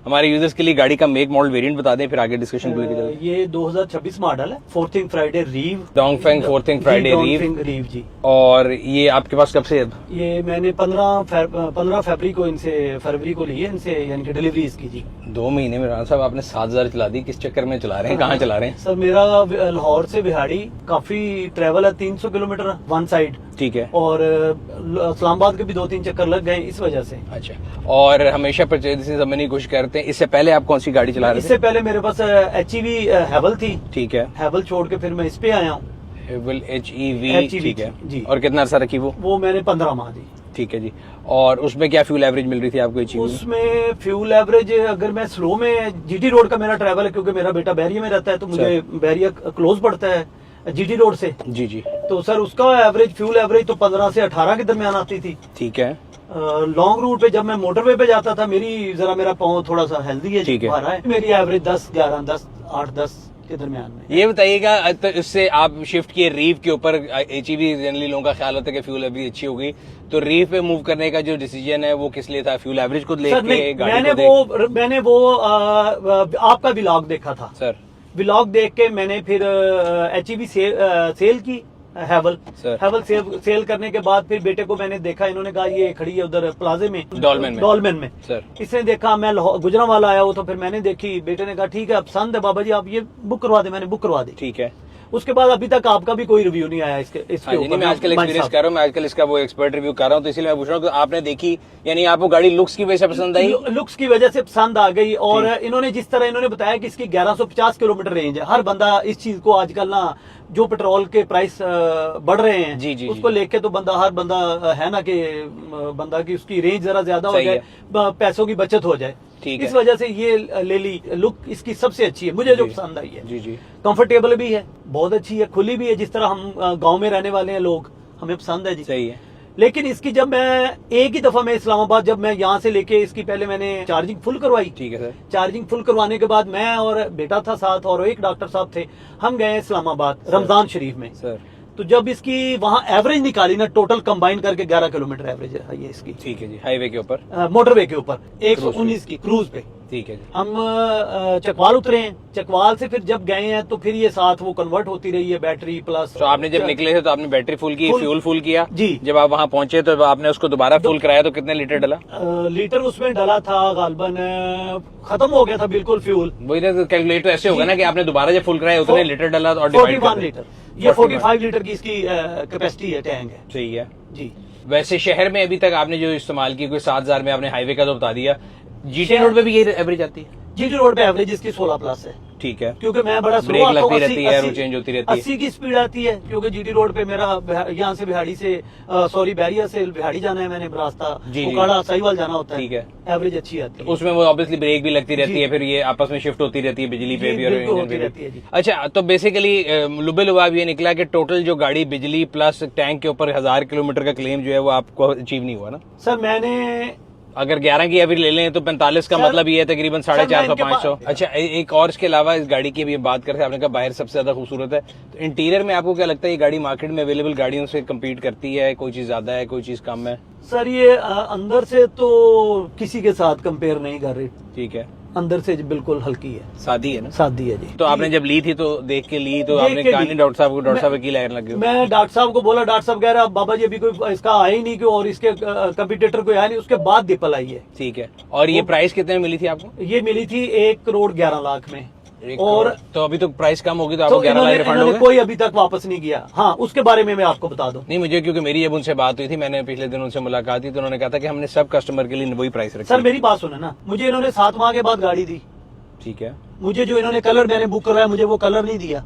हमारे यूजर्स के लिए गाड़ी का मेक मॉडल वेरिएंट बता दें, फिर आगे डिस्कशन को लेकर चलते हैं। ये 2026 मॉडल है, फोर्थिंग फ्राइडे रीव, डोंगफेंग फोर्थिंग फ्राइडे रीव जी। और ये आपके पास कब से है? ये मैंने 15 फरवरी को ली है इनसे, यानी कि डिलीवरी इसकी जी। 2 महीने में राना साहब आपने 7,000 चला दी, किस चक्कर में चला रहे हैं, कहाँ चला रहे हैं? सर मेरा लाहौर से बिहाड़ी काफी ट्रेवल है, 300 किलोमीटर वन साइड, ठीक है। और इस्लामाबाद के भी 2-3 चक्कर लग गए इस वजह से। अच्छा, और हमेशा परचेज समझने की कोशिश करते हैं। इससे पहले आप कौन सी गाड़ी चला रहे थे? इससे पहले मेरे पास HEV हैवल थी, ठीक है। हैवल छोड़ के फिर मैं इस पे आया हूँ, हैवल HEV, ठीक है जी। और कितना अर्सा रखी वो मैंने 15 माह दी। ठीक है जी। और उसमें क्या फ्यूल एवरेज मिल रही थी आपको HEV? उसमें फ्यूल एवरेज, अगर मैं स्लो में, GT रोड का मेरा ट्रैवल है क्योंकि मेरा बेटा बैरिया में रहता है, तो मुझे बैरिया क्लोज पड़ता है GT रोड से जी जी। तो सर उसका एवरेज, फ्यूल एवरेज तो 15 से 18 के दरमियान आती थी। ठीक है। लॉन्ग रूट पे जब मैं मोटरवे पे जाता था, मेरा पाँव थोड़ा सा हेल्दी है, ठीक है, मेरी एवरेज 10, 11, 10, 8, 10 के दरमियान में। ये बताइएगा, तो इससे आप शिफ्ट किए रीव के ऊपर। HEV जनरली लोगों का ख्याल होता है कि फ्यूल एवरेज अच्छी हो गई, तो रीव पे मूव करने का जो डिसीजन है वो किस लिए था? फ्यूल एवरेज को लेके? मैंने वो आपका व्लॉग देखा था सर, व्लॉग देख के मैंने फिर HEV सेल की, हैवल सेल करने के बाद फिर बेटे को मैंने देखा, इन्होंने कहा ये खड़ी है उधर प्लाजे में, डॉलमेन में सर। इसने देखा, मैं गुजरांवाला आया हूँ तो फिर मैंने देखी, बेटे ने कहा ठीक है पसंद है बाबा जी, आप ये बुक करवा दे। मैंने बुक करवा दी, ठीक है। उसके बाद अभी तक आपका भी कोई रिव्यू नहीं आया इसके ऊपर। मैं आजकल एक्सपीरियंस कर रहा हूँ, मैं आजकल इसका वो एक्सपर्ट रिव्यू कर रहा हूँ, तो इसलिए मैं पूछ रहा हूँ कि आपने देखी, यानी आपको गाड़ी लुक्स की वजह से पसंद आई? लुक्स की वजह से पसंद आ गई, और इन्होंने जिस तरह इन्होंने बताया कि इसकी 1150 किलोमीटर रेंज है। हर बंदा इस चीज को आजकल ना, जो पेट्रोल के प्राइस बढ़ रहे हैं जी, जी, उसको लेके तो हर बंदा है ना कि बंदा की उसकी रेंज जरा ज्यादा हो जाए, पैसों की बचत हो जाए, इस वजह से ये ले ली। लुक इसकी सबसे अच्छी है, मुझे जो पसंद आई है। जी जी। कंफर्टेबल भी है, बहुत अच्छी है, खुली भी है, जिस तरह हम गांव में रहने वाले हैं लोग, हमें पसंद है जी। सही है। लेकिन इसकी जब मैं एक ही दफा मैं इस्लामाबाद, जब मैं यहाँ से लेके इसकी पहले मैंने चार्जिंग फुल करवाई, ठीक है सर। चार्जिंग फुल करवाने के बाद मैं और बेटा था साथ, और एक डॉक्टर साहब थे, हम गए इस्लामाबाद रमजान शरीफ में सर। तो जब इसकी वहाँ एवरेज निकाली ना, टोटल कंबाइन करके 11 किलोमीटर एवरेज है ये इसकी, ठीक है जी। हाईवे के ऊपर, मोटरवे के ऊपर 119 की क्रूज पे, ठीक है जी। हम चकवाल उतरे हैं, चकवाल से फिर जब गए हैं तो फिर ये साथ वो कन्वर्ट होती रही है, बैटरी प्लस। तो आपने जब निकले थे तो आपने बैटरी फुल की, फ्यूल फुल किया जी। जब आप वहाँ पहुंचे तो आपने उसको दोबारा फुल कराया, तो कितने लीटर डला? लीटर उसमें डला था गालबन, खत्म हो गया था बिल्कुल फ्यूल। वही कैलकुलेट तो ऐसे होगा ना कि आपने दोबारा जब फुल कराया उतने लीटर डला, और 41 लीटर, ये 45 लीटर की इसकी कैपेसिटी है, टैंक है। सही है जी। वैसे शहर में अभी तक आपने जो इस्तेमाल की, कोई 7,000 में आपने हाईवे का तो बता दिया, GT रोड पे भी यही एवरेज आती है? GT रोड पे एवरेज इसकी 16 प्लस है, ठीक है। क्योंकि मैं बड़ा ब्रेक लगती रहती है, एरो चेंज होती रहती है, 80 की स्पीड आती है, क्योंकि GT रोड पे मेरा यहाँ से बिहाड़ी से बैरिया से बिहाड़ी जाना है, मैंने रास्ता उकाड़ा साहिवाल जाना होता है, ठीक है। एवरेज अच्छी आती है उसमें, वो ऑब्वियसली ब्रेक भी लगती रहती है, फिर ये आपस में शिफ्ट होती रहती है, बिजली पे भी और इंजन पे भी। अच्छा, तो बेसिकली लुबे लुबाब ये निकला कि टोटल जो गाड़ी बिजली प्लस टैंक के ऊपर 1000 किलोमीटर का क्लेम जो है वो आपको अचीव नहीं हुआ ना सर? मैंने अगर 11 की एवरेज ले लें तो 45 का मतलब ये है तकरीबन 450-500। अच्छा, एक और इसके अलावा इस गाड़ी की अभी बात करते हैं, आपने कहा बाहर सबसे ज्यादा खूबसूरत है, तो इंटीरियर में आपको क्या लगता है, ये गाड़ी मार्केट में अवेलेबल गाड़ियों से कम्पीट करती है? कोई चीज ज्यादा है, कोई चीज कम है? सर ये अंदर से तो किसी के साथ कंपेयर नहीं कर रही, ठीक है, अंदर से बिल्कुल हल्की है, सादी है ना? सादी है जी। तो आपने जब ली थी तो देख के ली, तो आपने कहा नहीं डॉक्टर साहब को, डॉक्टर साहब की लाइन लगी? मैं डॉक्टर साहब को बोला, डॉक्टर साहब कह रहा बाबा जी अभी कोई इसका आया ही नहीं, और इसके कंपटीटर कोई आया नहीं, उसके बाद दीपल आई है, ठीक है। और ये प्राइस कितने में मिली थी आपको? ये मिली थी 1,11,00,000 में, और तो अभी तो प्राइस कम होगी तो आपको 11 लाख रिफंड होगा? कोई अभी तक वापस नहीं किया। हाँ, उसके बारे में मैं आपको बता दूं। नहीं, मुझे क्योंकि मेरी जब उनसे बात हुई थी, मैंने पिछले दिन उनसे मुलाकात की, तो उन्होंने कहा था कि हमने सब कस्टमर के लिए वही प्राइस रखी। सर मेरी बात सुने ना, मुझे इन्होंने 7 माह के बाद गाड़ी दी, ठीक है। मुझे जो इन्होंने कलर मैंने बुक करवाया, मुझे वो कलर नहीं दिया।